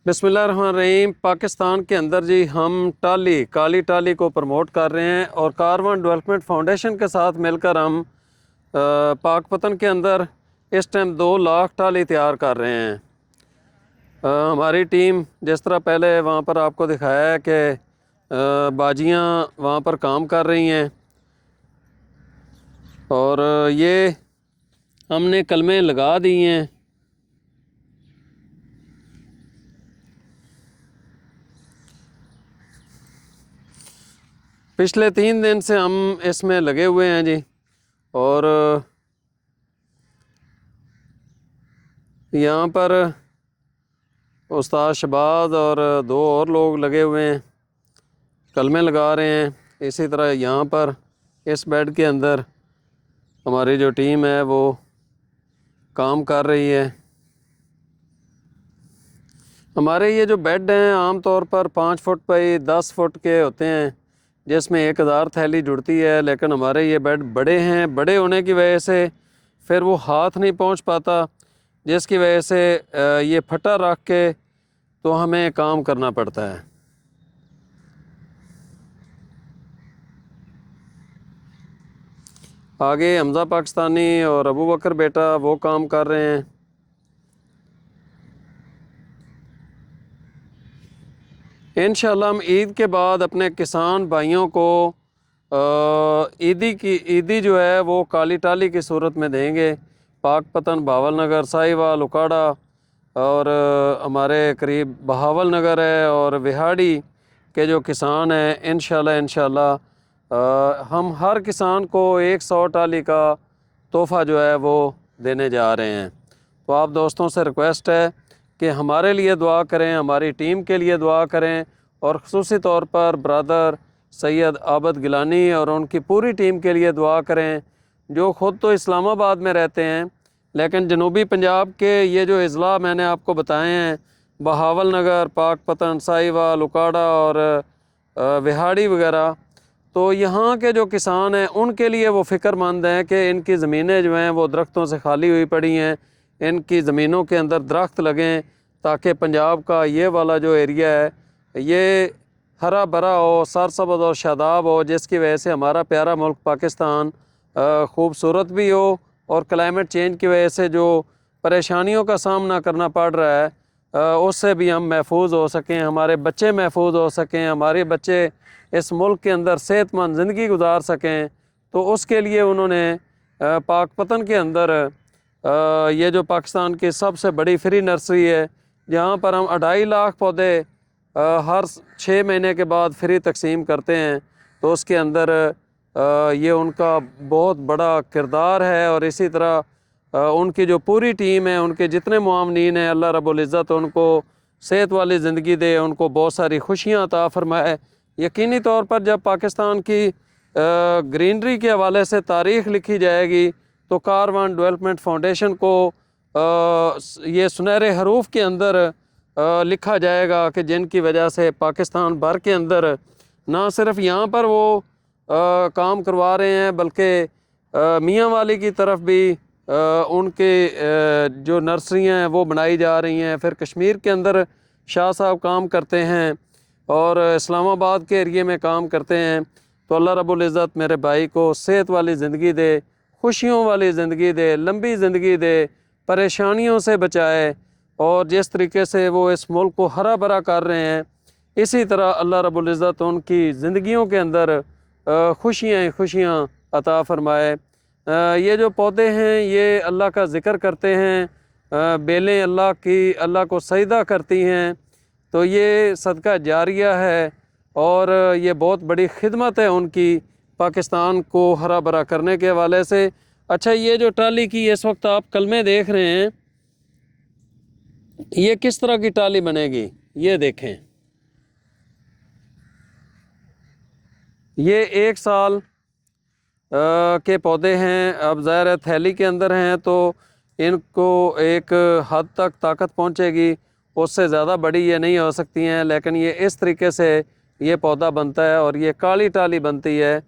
بسم اللہ الرحمن الرحیم۔ پاکستان کے اندر جی ہم کالی ٹالی کو پروموٹ کر رہے ہیں اور کاروان ڈیولپمنٹ فاؤنڈیشن کے ساتھ مل کر ہم پاک پتن کے اندر اس ٹائم 2 لاکھ ٹالی تیار کر رہے ہیں۔ ہماری ٹیم جس طرح پہلے وہاں پر آپ کو دکھایا ہے کہ باجیاں وہاں پر کام کر رہی ہیں اور یہ ہم نے کلمیں لگا دی ہیں۔ پچھلے 3 دن سے ہم اس میں لگے ہوئے ہیں جی، اور یہاں پر استاد شہباز اور 2 اور لوگ لگے ہوئے ہیں، کلمے لگا رہے ہیں۔ اسی طرح یہاں پر اس بیڈ کے اندر ہماری جو ٹیم ہے وہ کام کر رہی ہے۔ ہمارے یہ جو بیڈ ہیں عام طور پر 5 فٹ بائی 10 فٹ کے ہوتے ہیں، جس میں 1000 تھیلی جڑتی ہے، لیکن ہمارے یہ بیڈ بڑے ہیں۔ بڑے ہونے کی وجہ سے پھر وہ ہاتھ نہیں پہنچ پاتا، جس کی وجہ سے یہ پھٹا رکھ کے تو ہمیں کام کرنا پڑتا ہے۔ آگے حمزہ پاکستانی اور ابو بکر بیٹا وہ کام کر رہے ہیں۔ انشاءاللہ ہم عید کے بعد اپنے کسان بھائیوں کو عیدی جو ہے وہ کالی ٹالی کی صورت میں دیں گے۔ پاک پتن، بہاول نگر، ساہیوال، اکاڑا اور ہمارے قریب بہاول نگر ہے اور وہاڑی کے جو کسان ہیں، انشاءاللہ ہم ہر کسان کو 100 ٹالی کا تحفہ جو ہے وہ دینے جا رہے ہیں۔ تو آپ دوستوں سے ریکویسٹ ہے کہ ہمارے لیے دعا کریں، ہماری ٹیم کے لیے دعا کریں، اور خصوصی طور پر برادر سید عابد گیلانی اور ان کی پوری ٹیم کے لیے دعا کریں، جو خود تو اسلام آباد میں رہتے ہیں لیکن جنوبی پنجاب کے یہ جو اضلاع میں نے آپ کو بتائے ہیں، بہاول نگر، پاک پتن، ساہیوال، اکاڑا اور وہاڑی وغیرہ، تو یہاں کے جو کسان ہیں ان کے لیے وہ فکر مند ہیں کہ ان کی زمینیں جو ہیں وہ درختوں سے خالی ہوئی پڑی ہیں، ان کی زمینوں کے اندر درخت لگیں تاکہ پنجاب کا یہ والا جو ایریا ہے یہ ہرا بھرا ہو، سرسبز اور شاداب ہو، جس کی وجہ سے ہمارا پیارا ملک پاکستان خوبصورت بھی ہو، اور کلائمیٹ چینج کی وجہ سے جو پریشانیوں کا سامنا کرنا پڑ رہا ہے اس سے بھی ہم محفوظ ہو سکیں، ہمارے بچے محفوظ ہو سکیں، ہمارے بچے اس ملک کے اندر صحت مند زندگی گزار سکیں۔ تو اس کے لیے انہوں نے پاک پتن کے اندر یہ جو پاکستان کی سب سے بڑی فری نرسری ہے، جہاں پر ہم 2.5 لاکھ پودے ہر 6 مہینے کے بعد فری تقسیم کرتے ہیں، تو اس کے اندر یہ ان کا بہت بڑا کردار ہے۔ اور اسی طرح ان کی جو پوری ٹیم ہے، ان کے جتنے معاونین ہیں، اللہ رب العزت ان کو صحت والی زندگی دے، ان کو بہت ساری خوشیاں عطا فرمائے۔ یقینی طور پر جب پاکستان کی گرینری کے حوالے سے تاریخ لکھی جائے گی تو کاروان ڈیولپمنٹ فاؤنڈیشن کو یہ سنہرے حروف کے اندر لکھا جائے گا کہ جن کی وجہ سے پاکستان بھر کے اندر نہ صرف یہاں پر وہ کام کروا رہے ہیں، بلکہ میاں والی کی طرف بھی ان کے جو نرسریاں ہیں وہ بنائی جا رہی ہیں۔ پھر کشمیر کے اندر شاہ صاحب کام کرتے ہیں اور اسلام آباد کے ایریے میں کام کرتے ہیں۔ تو اللہ رب العزت میرے بھائی کو صحت والی زندگی دے، خوشیوں والی زندگی دے، لمبی زندگی دے، پریشانیوں سے بچائے، اور جس طریقے سے وہ اس ملک کو ہرا بھرا کر رہے ہیں، اسی طرح اللہ رب العزت ان کی زندگیوں کے اندر خوشیاں عطا فرمائے۔ یہ جو پودے ہیں یہ اللہ کا ذکر کرتے ہیں، بیلیں اللہ کو سجدہ کرتی ہیں، تو یہ صدقہ جاریہ ہے اور یہ بہت بڑی خدمت ہے ان کی پاکستان کو ہرا بھرا کرنے کے حوالے سے۔ اچھا، یہ جو ٹالی کی اس وقت آپ کلمے دیکھ رہے ہیں، یہ کس طرح کی ٹالی بنے گی یہ دیکھیں۔ یہ 1 سال کے پودے ہیں، اب ظاہر ہے تھیلی کے اندر ہیں تو ان کو ایک حد تک طاقت پہنچے گی، اس سے زیادہ بڑی یہ نہیں ہو سکتی ہیں، لیکن یہ اس طریقے سے یہ پودا بنتا ہے اور یہ کالی ٹالی بنتی ہے۔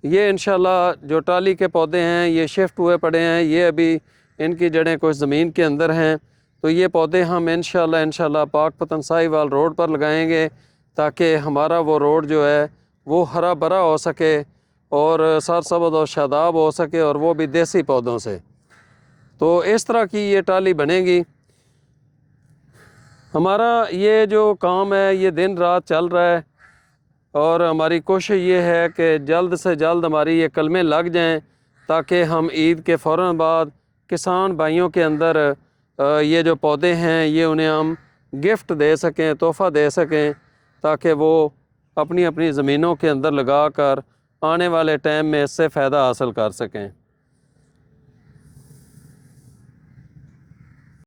یہ انشاءاللہ جو ٹالی کے پودے ہیں یہ شفٹ ہوئے پڑے ہیں، یہ ابھی ان کی جڑیں کچھ زمین کے اندر ہیں، تو یہ پودے ہم انشاءاللہ پاک پتن ساہیوال روڈ پر لگائیں گے تاکہ ہمارا وہ روڈ جو ہے وہ ہرا بھرا ہو سکے اور سرسبز و شاداب ہو سکے، اور وہ بھی دیسی پودوں سے۔ تو اس طرح کی یہ ٹالی بنے گی۔ ہمارا یہ جو کام ہے یہ دن رات چل رہا ہے، اور ہماری کوشش یہ ہے کہ جلد سے جلد ہماری یہ کلمیں لگ جائیں تاکہ ہم عید کے فوراً بعد کسان بھائیوں کے اندر یہ جو پودے ہیں یہ انہیں ہم گفٹ دے سکیں، تحفہ دے سکیں، تاکہ وہ اپنی اپنی زمینوں کے اندر لگا کر آنے والے ٹائم میں اس سے فائدہ حاصل کر سکیں۔